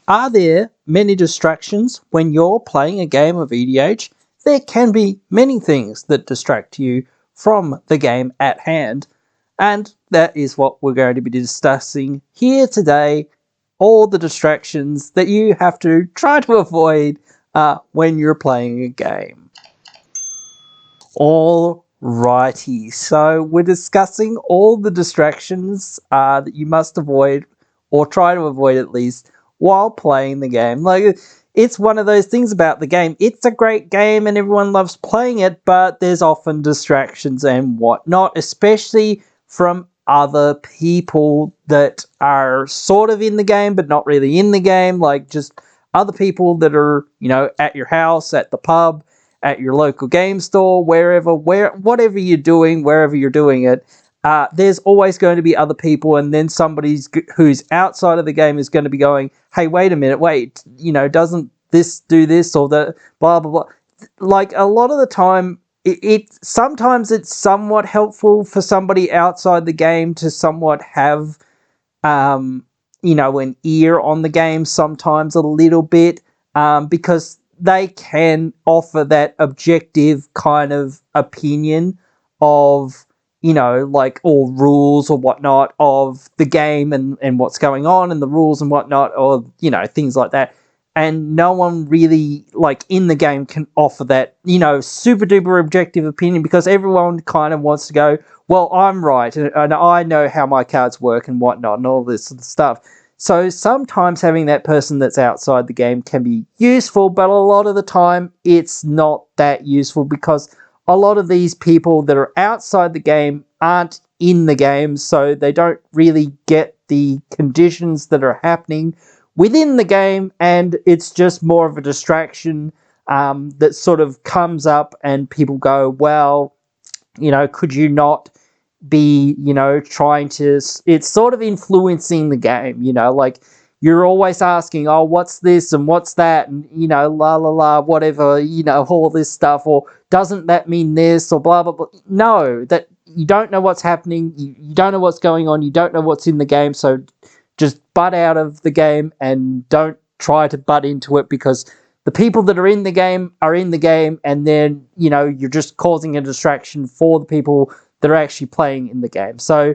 Are there many distractions when you're playing a game of EDH? There can be many things that distract you from the game at hand, and that is what we're going to be discussing here today. All the distractions that you have to try to avoid when you're playing a game. Alrighty, so we're discussing all the distractions that you must avoid, or try to avoid at least, while playing the game. Like, it's one of those things about the game. It's a great game and everyone loves playing it, but there's often distractions and whatnot, especially from other people that are sort of in the game, but not really in the game. Like, just other people that are, at your house, at the pub, at your local game store, whatever you're doing, wherever you're doing it, there's always going to be other people, and then who's outside of the game is going to be going, hey, wait a minute, doesn't this do this, or the blah, blah, blah. Like, a lot of the time, sometimes it's somewhat helpful for somebody outside the game to somewhat have, an ear on the game sometimes a little bit, because they can offer that objective kind of opinion of, or rules or whatnot of the game and what's going on and the rules and whatnot, or, things like that. And no one really, in the game can offer that, super duper objective opinion, because everyone kind of wants to go, well, I'm right, and I know how my cards work and whatnot and all this sort of stuff. So sometimes having that person that's outside the game can be useful, but a lot of the time it's not that useful, because a lot of these people that are outside the game aren't in the game, so they don't really get the conditions that are happening within the game, and it's just more of a distraction that sort of comes up, and people go, well, could you not be, trying to, it's sort of influencing the game, like, you're always asking, oh, what's this and what's that, and, la la la, whatever, all this stuff, or doesn't that mean this, or blah blah blah. No, that you don't know what's happening, you don't know what's going on, you don't know what's in the game, so just butt out of the game and don't try to butt into it, because the people that are in the game are in the game, and then, you're just causing a distraction for the people that are actually playing in the game. So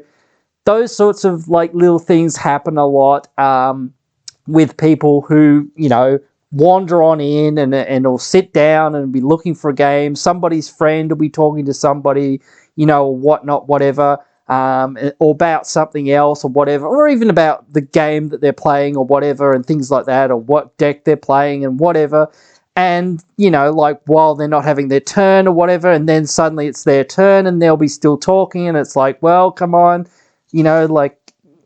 those sorts of little things happen a lot with people who, wander on in and will sit down and be looking for a game. Somebody's friend will be talking to somebody, whatnot, whatever, or about something else or whatever, or even about the game that they're playing or whatever, and things like that, or what deck they're playing and whatever. And, while they're not having their turn or whatever, and then suddenly it's their turn and they'll be still talking, and it's like, well, come on,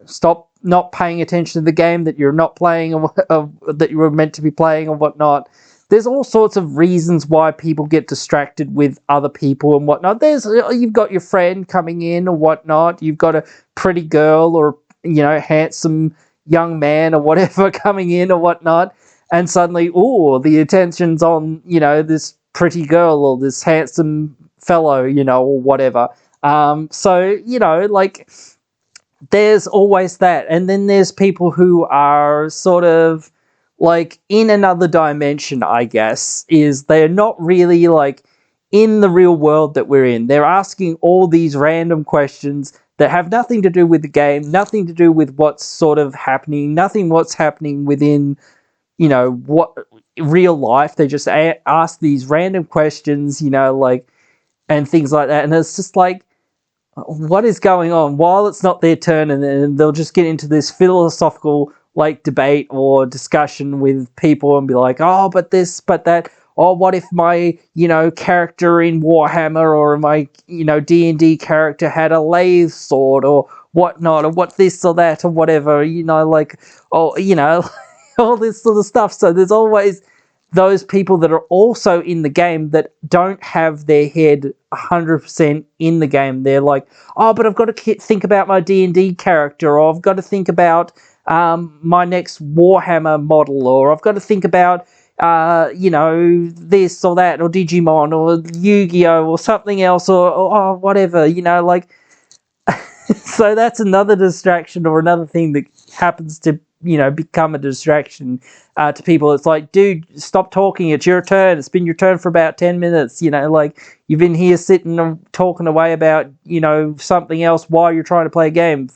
stop not paying attention to the game that you're not playing, or that you were meant to be playing or whatnot. There's all sorts of reasons why people get distracted with other people and whatnot. You've got your friend coming in or whatnot. You've got a pretty girl or, handsome young man or whatever coming in or whatnot. And suddenly, the attention's on, this pretty girl or this handsome fellow, or whatever. There's always that. And then there's people who are sort of in another dimension, I guess, is they're not really in the real world that we're in. They're asking all these random questions that have nothing to do with the game, nothing to do with what's sort of happening, nothing what's happening within, what real life. They just ask these random questions, and things like that. And it's just what is going on? While it's not their turn, and then they'll just get into this philosophical debate or discussion with people and be like, oh, but this, but that. Oh, what if my, character in Warhammer, or my, D&D character had a lathe sword or whatnot, or what this or that or whatever, all this sort of stuff. So there's always those people that are also in the game that don't have their head 100% in the game. They're like, oh, but I've got to think about my D&D character, or I've got to think about my next Warhammer model, or I've got to think about this or that, or Digimon, or Yu-Gi-Oh, or something else, or whatever, so that's another distraction, or another thing that happens to become a distraction to people. It's like, dude, stop talking. It's your turn. It's been your turn for about 10 minutes. Like you've been here sitting and talking away about, something else while you're trying to play a game.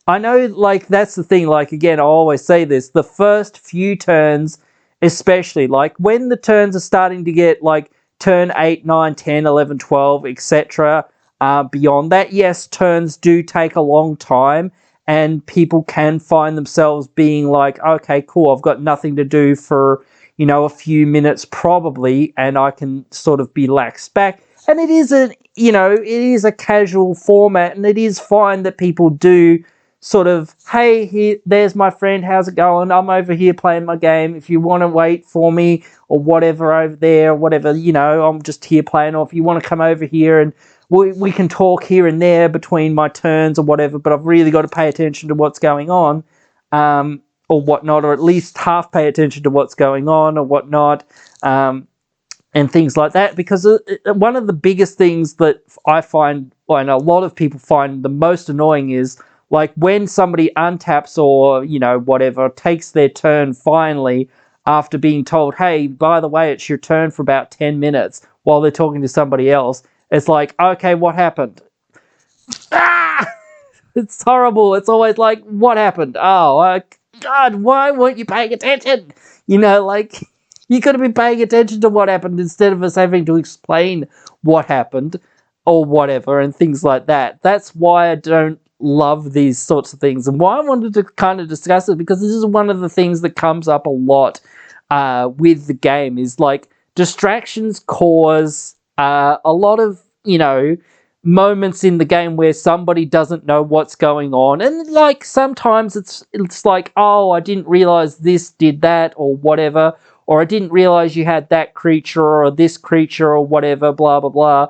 I know, like, that's the thing. Like, again, I always say this, the first few turns, especially, like when the turns are starting to get like turn 8, 9, 10, 11, 12, etc. Beyond that, yes, turns do take a long time, and people can find themselves being like, okay, cool, I've got nothing to do for, a few minutes probably, and I can sort of be laxed back. And it is a casual format, and it is fine that people do sort of, hey, here, there's my friend, how's it going? I'm over here playing my game. If you want to wait for me or whatever over there, or whatever, I'm just here playing. Or if you want to come over here and we can talk here and there between my turns or whatever, but I've really got to pay attention to what's going on, or whatnot, or at least half pay attention to what's going on or whatnot, and things like that. Because one of the biggest things that I find, and a lot of people find the most annoying, is like when somebody untaps or, whatever, takes their turn finally after being told, hey, by the way, it's your turn for about 10 minutes while they're talking to somebody else. It's like, okay, what happened? Ah! It's horrible. It's always like, what happened? Oh, God, why weren't you paying attention? Like, you could have been paying attention to what happened instead of us having to explain what happened or whatever and things like that. That's why I don't love these sorts of things, and why I wanted to kind of discuss it, because this is one of the things that comes up a lot with the game, is like distractions cause a lot of moments in the game where somebody doesn't know what's going on, and like sometimes it's like, oh, I didn't realize this did that or whatever, or I didn't realize you had that creature or this creature or whatever, blah blah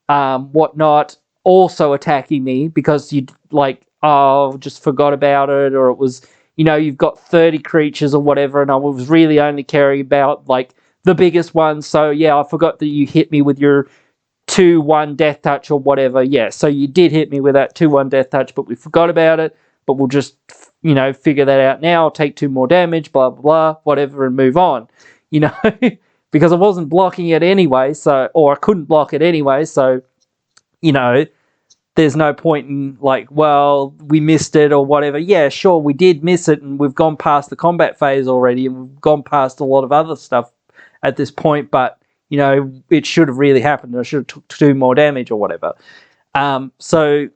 blah, whatnot, also attacking me because you like, oh, just forgot about it, or it was, you've got 30 creatures or whatever, and I was really only caring about like the biggest one. So yeah, I forgot that you hit me with your 2-1 death touch or whatever. Yeah, so you did hit me with that 2-1 death touch, but we forgot about it. But we'll just, figure that out now. I'll take 2 more damage, blah, blah, blah, whatever, and move on, because I wasn't blocking it anyway, or I couldn't block it anyway, so, there's no point in like, well, we missed it or whatever. Yeah, sure, we did miss it, and we've gone past the combat phase already, and we've gone past a lot of other stuff at this point, but, it should have really happened. I should have took 2 more damage or whatever. So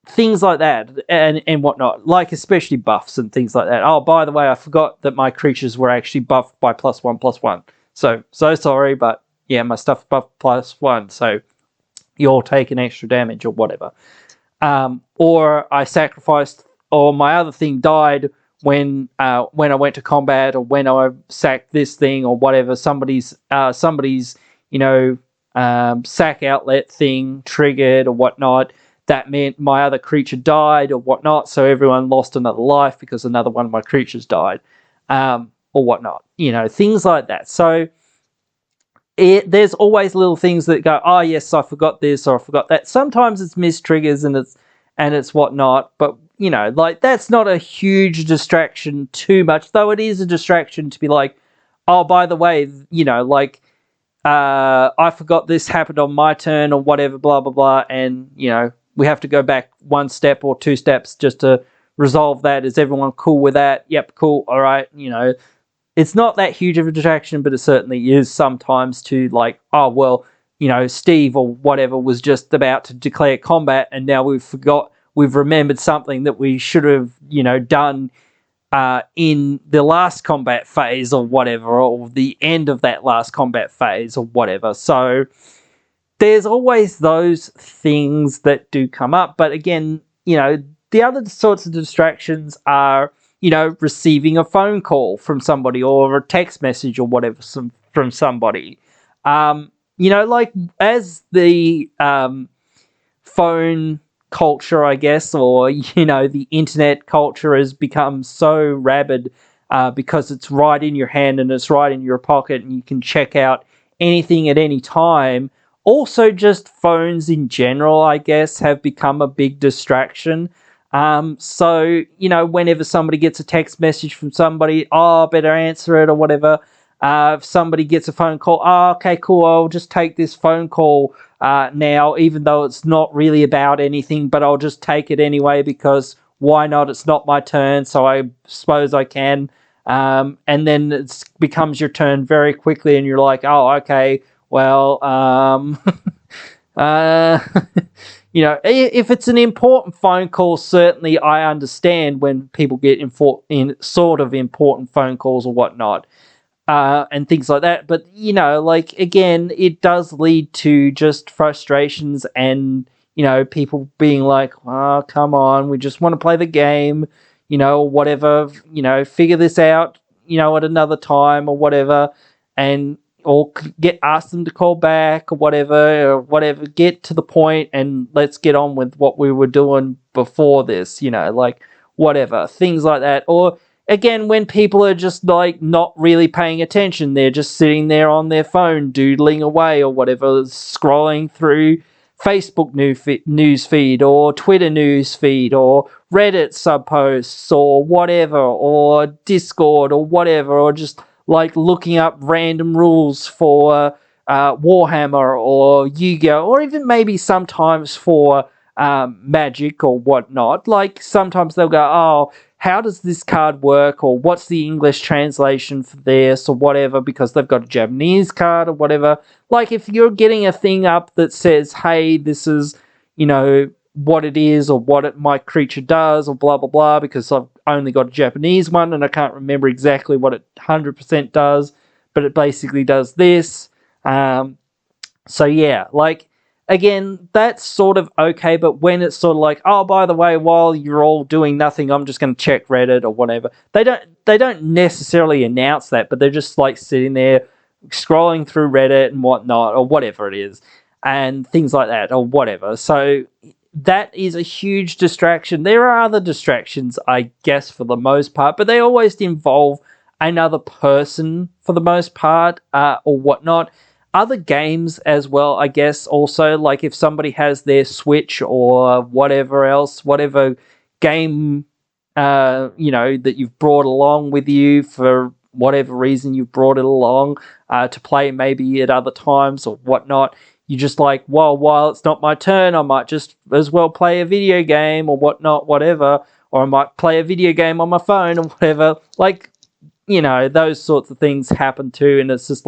things like that and whatnot, like especially buffs and things like that. Oh, by the way, I forgot that my creatures were actually buffed by +1/+1. So sorry, but yeah, my stuff buffed +1, so you're taking extra damage or whatever. Or I sacrificed, or my other thing died when I went to combat, or when I sacked this thing or whatever. Somebody's sack outlet thing triggered or whatnot. That meant my other creature died or whatnot, so everyone lost another life because another one of my creatures died, or whatnot. Things like that. So there's always little things that go, oh yes, I forgot this or I forgot that. Sometimes it's missed triggers and it's whatnot, but like that's not a huge distraction too much, though it is a distraction to be like, oh, by the way, like I forgot this happened on my turn or whatever, blah blah blah, and we have to go back 1 step or 2 steps just to resolve that. Is everyone cool with that? Yep, cool. All right, it's not that huge of a distraction, but it certainly is sometimes to like, oh, well, Steve or whatever was just about to declare combat, and now we've remembered something that we should have, done in the last combat phase or whatever, or the end of that last combat phase or whatever. So there's always those things that do come up. But again, the other sorts of distractions are, receiving a phone call from somebody or a text message or whatever from somebody. Like as the phone culture, I guess, or, the internet culture has become so rabid because it's right in your hand and it's right in your pocket and you can check out anything at any time. Also, just phones in general, I guess, have become a big distraction. So, whenever somebody gets a text message from somebody, better answer it or whatever. If somebody gets a phone call, okay, cool, I'll just take this phone call now, even though it's not really about anything, but I'll just take it anyway because why not? It's not my turn, so I suppose I can. And then it becomes your turn very quickly, and you're like, oh, okay, well, if it's an important phone call, certainly I understand when people get in sort of important phone calls or whatnot, and things like that. But, again, it does lead to just frustrations and, people being like, oh, come on, we just want to play the game, whatever, figure this out, at another time or whatever. And or ask them to call back or whatever, get to the point and let's get on with what we were doing before this, whatever, things like that. Or again, when people are just not really paying attention, they're just sitting there on their phone doodling away or whatever, scrolling through Facebook news feed or Twitter news feed or Reddit subposts or whatever, or Discord or whatever, or just looking up random rules for Warhammer or Yu-Gi-Oh, or even maybe sometimes for Magic or whatnot. Sometimes they'll go, oh, how does this card work, or what's the English translation for this or whatever, because they've got a Japanese card or whatever. If you're getting a thing up that says, hey, this is, what it is or what my creature does or blah, blah, blah, because I've only got a Japanese one and I can't remember exactly what it 100% does, but it basically does this. So yeah, again, that's sort of okay, but when it's sort of oh, by the way, while you're all doing nothing, I'm just going to check Reddit or whatever. They don't necessarily announce that, but they're just sitting there scrolling through Reddit and whatnot or whatever it is and things like that or whatever. So that is a huge distraction. There are other distractions, I guess, for the most part, but they always involve another person for the most part or whatnot. Other games as well, I guess, also, if somebody has their Switch or whatever else, whatever game, that you've brought along with you for whatever reason you've brought it along to play maybe at other times or whatnot. You just well, while it's not my turn, I might just as well play a video game or whatnot, whatever, or I might play a video game on my phone or whatever. Those sorts of things happen too, and it's just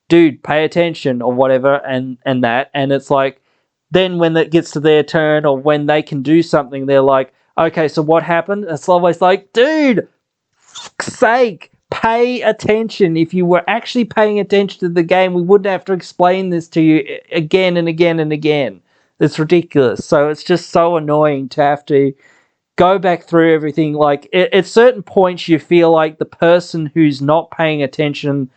dude, pay attention or whatever, and that, and it's then when it gets to their turn or when they can do something, they're okay, so what happened? It's always dude, fuck's sake, pay attention. If you were actually paying attention to the game, we wouldn't have to explain this to you again and again and again. It's ridiculous. So it's just so annoying to have to go back through everything. At certain points, you feel the person who's not paying attention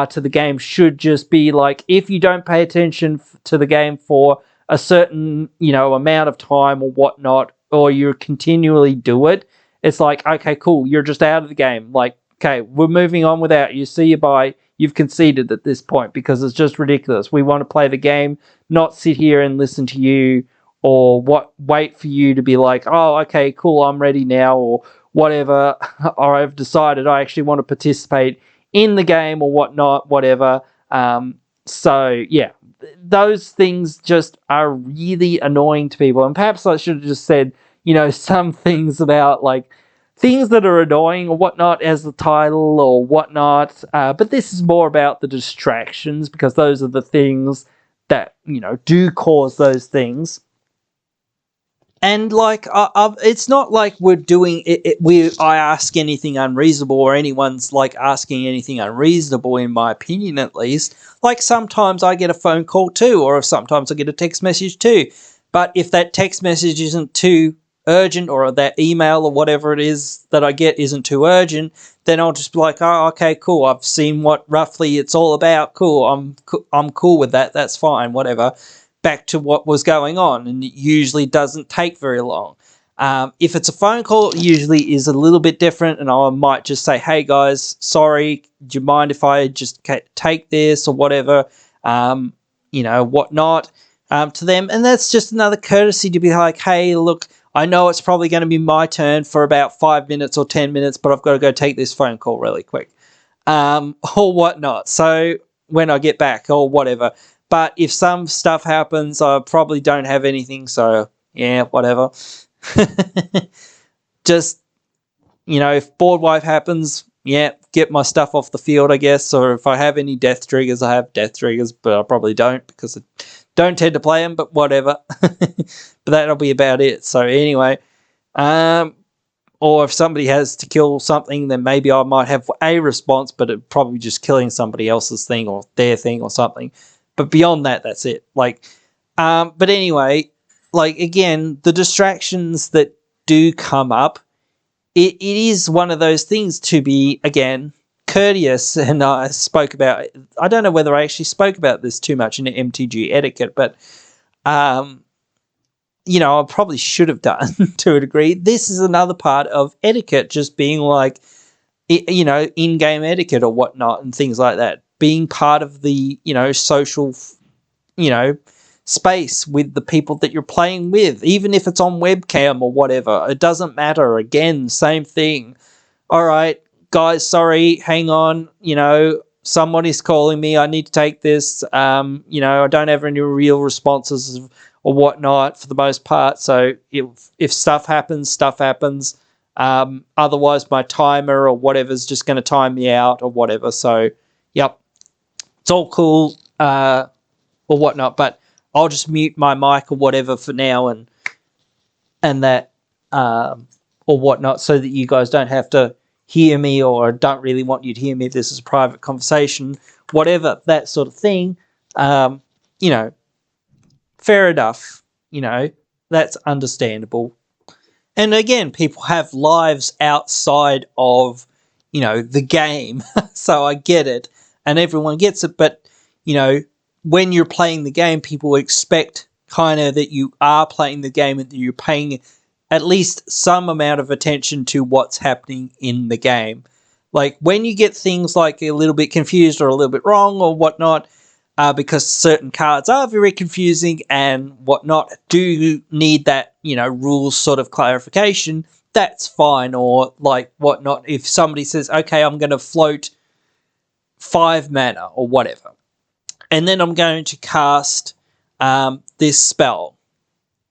to the game should just be if you don't pay attention to the game for a certain, amount of time or whatnot, or you continually do it, it's okay, cool, you're just out of the game. Okay, we're moving on without you. See you, bye. You've conceded at this point because it's just ridiculous. We want to play the game, not sit here and listen to you or wait for you to be oh, okay, cool, I'm ready now or whatever, or I've decided I actually want to participate in the game or whatnot, whatever. So, yeah, those things just are really annoying to people. And perhaps I should have just said, some things about things that are annoying or whatnot as the title or whatnot. But this is more about the distractions because those are the things that, do cause those things. And it's not we're doing it. I ask anything unreasonable, or anyone's asking anything unreasonable, in my opinion, at least. Sometimes I get a phone call too, or sometimes I get a text message too. But if that text message isn't too urgent, or that email or whatever it is that I get isn't too urgent, then I'll just be oh, okay, cool. I've seen what roughly it's all about. Cool. I'm cool with that. That's fine. Whatever. Back to what was going on, and it usually doesn't take very long. If it's a phone call, it usually is a little bit different, and I might just say, hey guys, sorry, do you mind if I just take this or whatever, whatnot, to them. And that's just another courtesy to be hey, look, I know it's probably going to be my turn for about 5 minutes or 10 minutes, but I've got to go take this phone call really quick, or whatnot. So when I get back or whatever. But if some stuff happens, I probably don't have anything. So yeah, whatever. Just, if board wipe happens, yeah, get my stuff off the field, I guess. Or if I have any death triggers, I have death triggers, but I probably don't because I don't tend to play them, but whatever. But that'll be about it. So anyway, or if somebody has to kill something, then maybe I might have a response, but it probably just killing somebody else's thing or their thing or something. But beyond that, that's it. But anyway, again, the distractions that do come up, it is one of those things to be, again, courteous. And I don't know whether I actually spoke about this too much in MTG etiquette, but I probably should have done to a degree. This is another part of etiquette, just being in-game etiquette or whatnot and things like that. Being part of the, social, space with the people that you're playing with, even if it's on webcam or whatever. It doesn't matter. Again, same thing. All right, guys, sorry, hang on. Somebody's calling me. I need to take this. I don't have any real responses or whatnot for the most part. So if stuff happens, stuff happens. Otherwise, my timer or whatever's just going to time me out or whatever. So, yep, it's all cool or whatnot. But I'll just mute my mic or whatever for now and that or whatnot, so that you guys don't have to hear me, or don't really want you to hear me if this is a private conversation, whatever, that sort of thing. Fair enough. That's understandable. And again, people have lives outside of, the game. So I get it. And everyone gets it. But, when you're playing the game, people expect kind of that you are playing the game and that you're paying at least some amount of attention to what's happening in the game. When you get things a little bit confused or a little bit wrong or whatnot, because certain cards are very confusing and whatnot, do need that, rules sort of clarification, that's fine. Or whatnot, if somebody says, okay, I'm going to float 5 mana or whatever, and then I'm going to cast this spell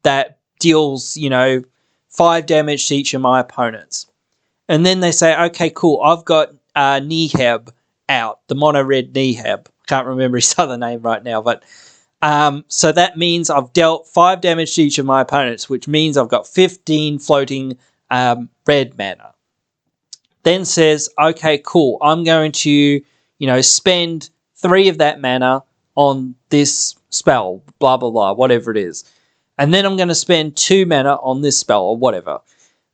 that deals, 5 damage to each of my opponents. And then they say, okay, cool, I've got Neheb out, the mono red Neheb. Can't remember his other name right now, but so that means I've dealt 5 damage to each of my opponents, which means I've got 15 floating red mana. Then says, okay, cool, I'm going to, spend 3 of that mana on this spell, blah, blah, blah, whatever it is. And then I'm going to spend 2 mana on this spell or whatever.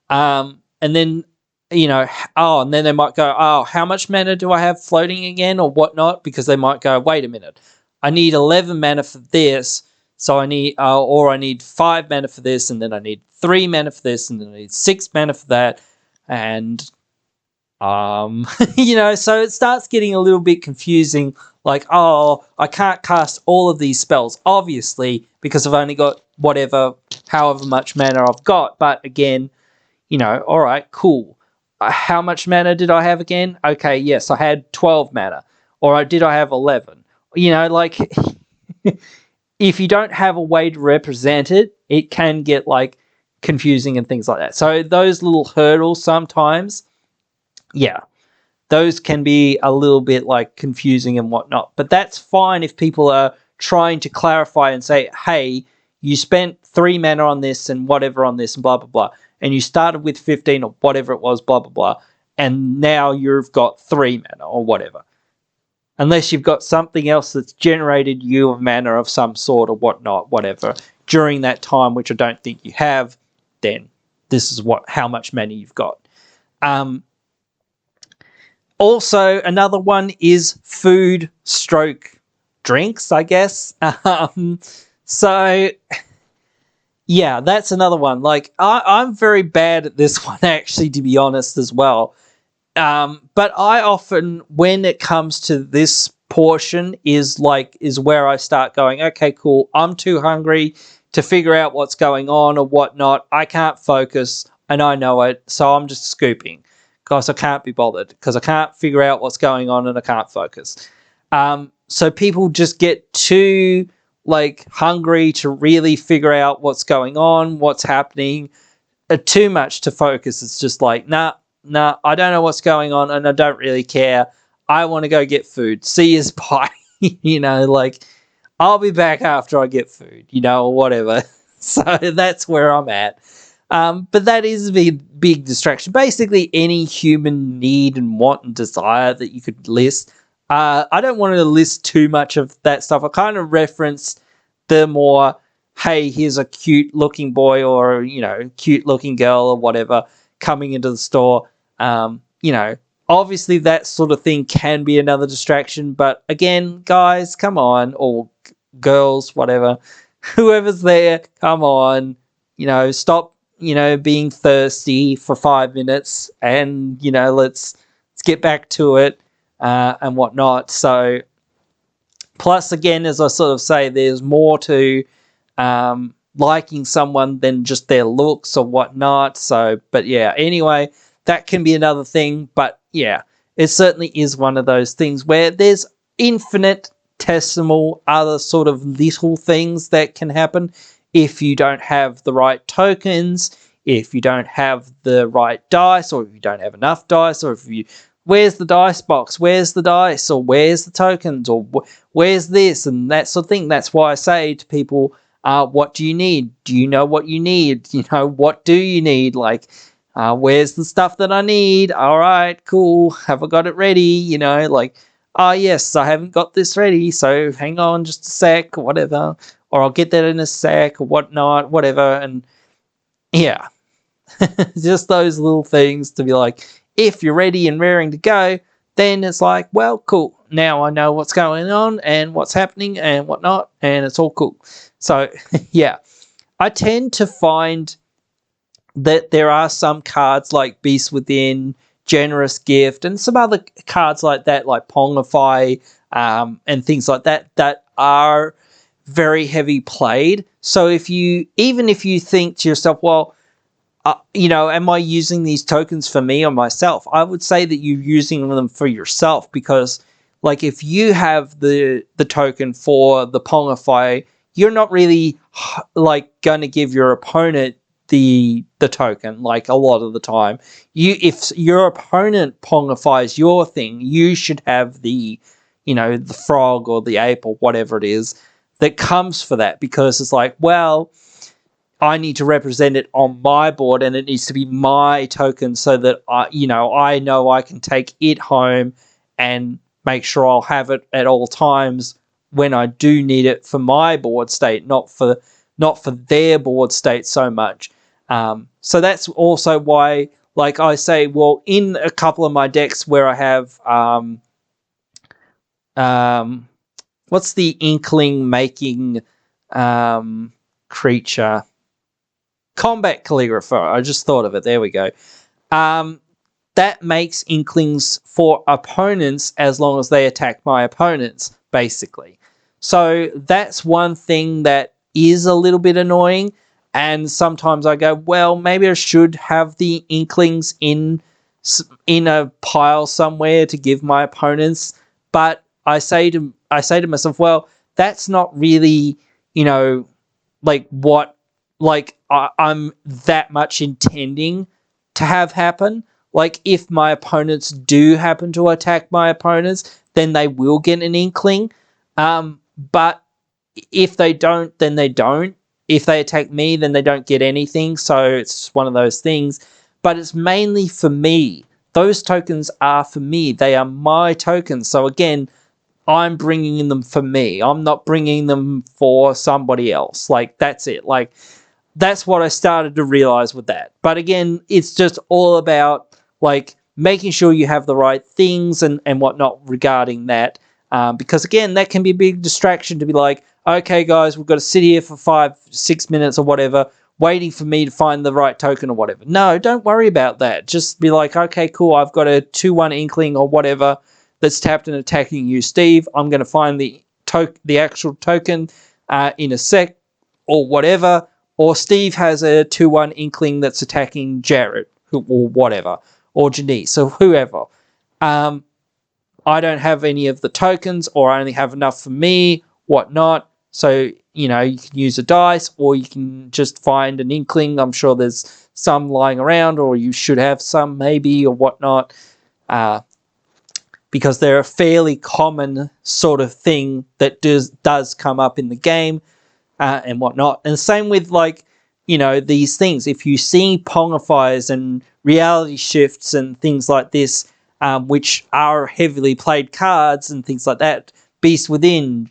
And then, and then they might go, oh, how much mana do I have floating again or whatnot? Because they might go, wait a minute, I need 11 mana for this. So I need, or I need 5 mana for this, and then I need 3 mana for this, and then I need 6 mana for that. And, so it starts getting a little bit confusing. I can't cast all of these spells, obviously, because I've only got however much mana I've got. But again, all right, cool. How much mana did I have again? Okay, yes, I had 12 mana. Or did I have 11? If you don't have a way to represent it, it can get, confusing and things like that. So those little hurdles sometimes, yeah, those can be a little bit confusing and whatnot. But that's fine if people are trying to clarify and say, hey, you spent 3 mana on this and whatever on this and blah, blah, blah. And you started with 15 or whatever it was, blah, blah, blah. And now you've got 3 mana or whatever. Unless you've got something else that's generated you a mana of some sort or whatnot, whatever, during that time, which I don't think you have, then this is how much mana you've got. Also, another one is food / drinks, I guess. So, yeah, that's another one. I'm very bad at this one, actually, to be honest, as well. But I often, when it comes to this portion, is where I start going, okay, cool, I'm too hungry to figure out what's going on or whatnot. I can't focus, and I know it, so I'm just scooping because I can't be bothered, because I can't figure out what's going on and I can't focus. So people just get too hungry to really figure out what's going on, what's happening, too much to focus. It's just nah, I don't know what's going on and I don't really care. I want to go get food. See you, bye. I'll be back after I get food, or whatever. So that's where I'm at. But that is a big distraction. Basically, any human need and want and desire that you could list. I don't want to list too much of that stuff. I kind of reference the more, hey, here's a cute looking boy or, cute looking girl or whatever coming into the store. Obviously that sort of thing can be another distraction. But again, guys, come on, or girls, whatever, whoever's there, come on, stop, being thirsty for 5 minutes and, let's get back to it and whatnot. So, plus, again, as I sort of say, there's more to liking someone than just their looks or whatnot. So, but yeah, anyway, that can be another thing. But yeah, it certainly is one of those things where there's infinitesimal other sort of little things that can happen if you don't have the right tokens, if you don't have the right dice, or if you don't have enough dice, or if you, where's the dice box, where's the dice, or where's the tokens, or where's this and that sort of thing. That's why I say to people, what do you need? Do you know what you need? What do you need? Where's the stuff that I need? All right, cool. Have I got it ready? Oh, yes, I haven't got this ready, so hang on just a sec, or whatever. Or I'll get that in a sec, or whatnot, whatever. And yeah, just those little things to be like, if you're ready and raring to go, then it's like, well, cool. Now I know what's going on and what's happening and whatnot, and it's all cool. So, yeah, I tend to find that there are some cards like Beast Within, Generous Gift, and some other cards like that, like Pongify, and things like that, that are very heavy played. So even if you think to yourself, well, am I using these tokens for me or myself? I would say that you're using them for yourself, because if you have the token for the Pongify, you're not really going to give your opponent the token a lot of the time. If your opponent Pongifies your thing, you should have the frog or the ape or whatever it is that comes for that, because it's well, I need to represent it on my board and it needs to be my token so that I know I can take it home and make sure I'll have it at all times when I do need it for my board state, not for their board state so much. So that's also why, I say, well, in a couple of my decks where I have what's the Inkling making creature? Combat Calligrapher. I just thought of it. There we go. That makes Inklings for opponents as long as they attack my opponents, basically. So that's one thing that is a little bit annoying. And sometimes I go, well, maybe I should have the Inklings in a pile somewhere to give my opponents. But I say to myself, well, that's not really, what I'm that much intending to have happen. If my opponents do happen to attack my opponents, then they will get an Inkling. But if they don't, then they don't. If they attack me, then they don't get anything. So it's one of those things. But it's mainly for me. Those tokens are for me. They are my tokens. So again, I'm bringing them for me. I'm not bringing them for somebody else. That's it. That's what I started to realize with that. But again, it's just all about making sure you have the right things and whatnot regarding that. Because again, that can be a big distraction to be okay, guys, we've got to sit here for 5-6 minutes or whatever, waiting for me to find the right token or whatever. No, don't worry about that. Just be okay, cool, I've got a 2/1 Inkling or whatever that's tapped and attacking you, Steve. I'm going to find the actual token in a sec. or whatever, or Steve has a 2/1 Inkling that's attacking Jared, or whatever, or Janice, or whoever. I don't have any of the tokens, or I only have enough for me, whatnot. So, you can use a dice, or you can just find an Inkling. I'm sure there's some lying around, or you should have some maybe, or whatnot. Because they're a fairly common sort of thing that does come up in the game, and whatnot. And same with, these things. If you see Pongifiers and reality shifts and things like this, which are heavily played cards and things like that, Beast Within,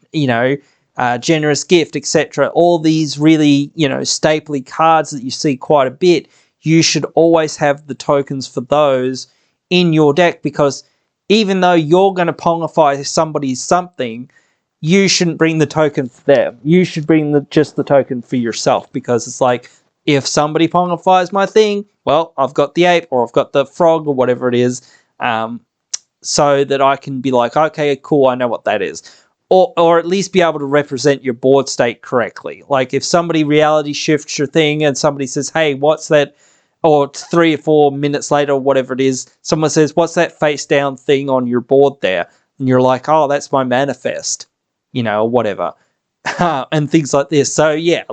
Generous Gift, etc., all these really, stapley cards that you see quite a bit, you should always have the tokens for those in your deck, because even though you're going to Pongify somebody's something, you shouldn't bring the token for them. You should bring just the token for yourself, because it's like, if somebody Pongifies my thing, well, I've got the ape, or I've got the frog, or whatever it is, so that I can be like, okay, cool, I know what that is. Or at least be able to represent your board state correctly. Like, if somebody reality shifts your thing and somebody says, hey, what's that? Or 3 or 4 minutes later, or whatever it is, someone says, what's that face down thing on your board there? And you're like, oh, that's my manifest, or whatever. And things like this. So, yeah,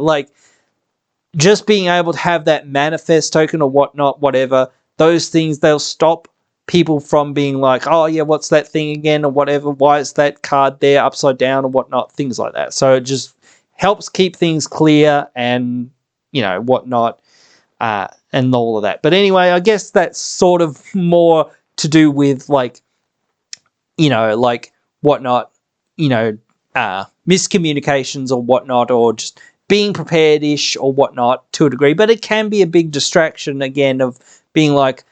just being able to have that manifest token or whatnot, whatever, those things, they'll stop people from being like, oh, yeah, what's that thing again, or whatever, why is that card there upside down, or whatnot, things like that. So it just helps keep things clear and, whatnot, and all of that. But anyway, I guess that's sort of more to do with, whatnot, miscommunications or whatnot, or just being prepared-ish or whatnot to a degree. But it can be a big distraction, again, of being like,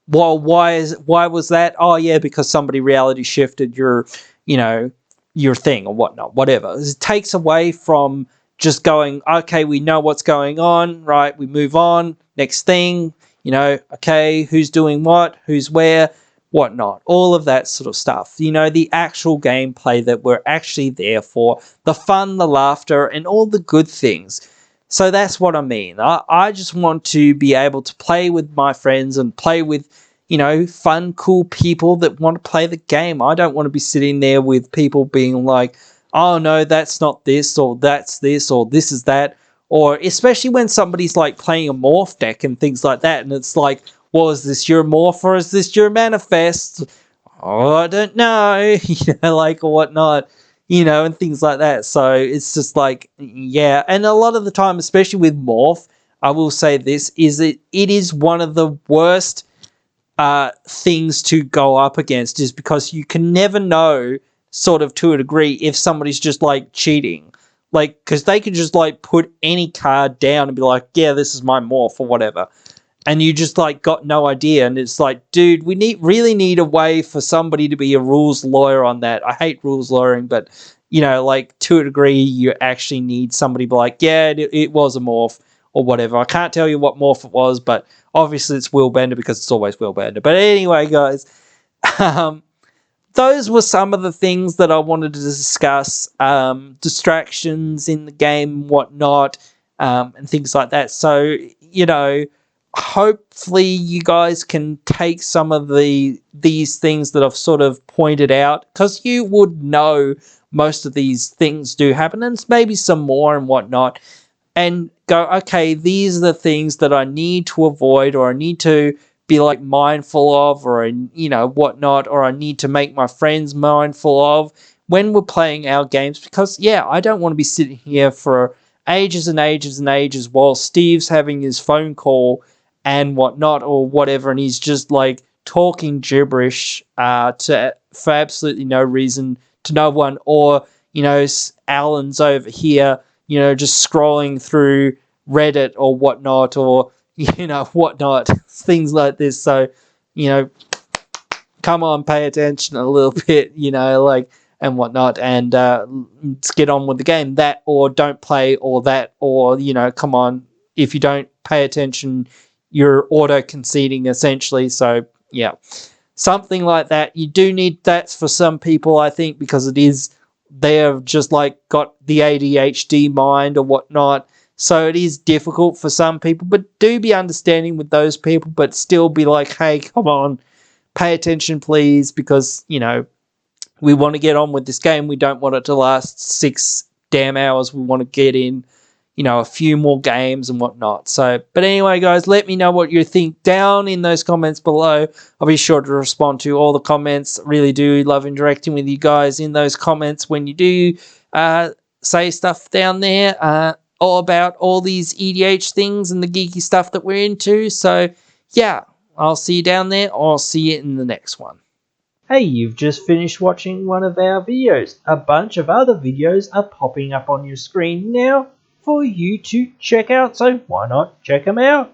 well, why was that? Oh, yeah, because somebody reality shifted your thing or whatnot, whatever. It takes away from just going, okay, we know what's going on, right? We move on, next thing, okay, who's doing what, who's where, whatnot, all of that sort of stuff. The actual gameplay that we're actually there for, the fun, the laughter, and all the good things. So that's what I mean. I just want to be able to play with my friends and play with, fun, cool people that want to play the game. I don't want to be sitting there with people being like, oh, no, that's not this, or that's this, or this is that. Or especially when somebody's like playing a morph deck and things like that, and it's like, well, is this your morph or is this your manifest? Oh, I don't know, or whatnot. And things like that. So it's just like, yeah. And a lot of the time, especially with Morph, I will say this, is it is one of the worst things to go up against, is because you can never know, sort of to a degree, if somebody's just cheating. Because they can just put any card down and be like, yeah, this is my Morph or whatever. And you just got no idea. And it's like, dude, we really need a way for somebody to be a rules lawyer on that. I hate rules lawyering, but to a degree, you actually need somebody to be like, yeah, it was a morph or whatever. I can't tell you what morph it was, but obviously it's Will Bender, because it's always Will Bender. But anyway, guys, those were some of the things that I wanted to discuss. Distractions in the game, whatnot, and things like that. So, hopefully you guys can take some of these things that I've sort of pointed out, because you would know most of these things do happen, and maybe some more and whatnot, and go, okay, these are the things that I need to avoid, or I need to be mindful of, or whatnot, or I need to make my friends mindful of when we're playing our games. Because I don't want to be sitting here for ages and ages and ages while Steve's having his phone call and whatnot, or whatever, and he's just talking gibberish for absolutely no reason to no one, or Alan's over here just scrolling through Reddit or whatnot, or whatnot, things like this. So come on, pay attention a little bit, and whatnot, and let's get on with the game. That, or don't play, or that, or come on, if you don't pay attention, you're auto-conceding, essentially. So, yeah, something like that. You do need that for some people, I think, because it is they're just like got the ADHD mind or whatnot. So it is difficult for some people, but do be understanding with those people, but still be like, hey, come on, pay attention, please, because, you know, we want to get on with this game. We don't want it to last 6 damn hours. We want to get in, you know, a few more games and whatnot. So, but anyway, guys, let me know what you think down in those comments below. I'll be sure to respond to all the comments. Really do love interacting with you guys in those comments when you do say stuff down there all about all these EDH things and the geeky stuff that we're into. So, yeah, I'll see you down there. I'll see you in the next one. Hey, you've just finished watching one of our videos. A bunch of other videos are popping up on your screen now for you to check out, so why not check them out?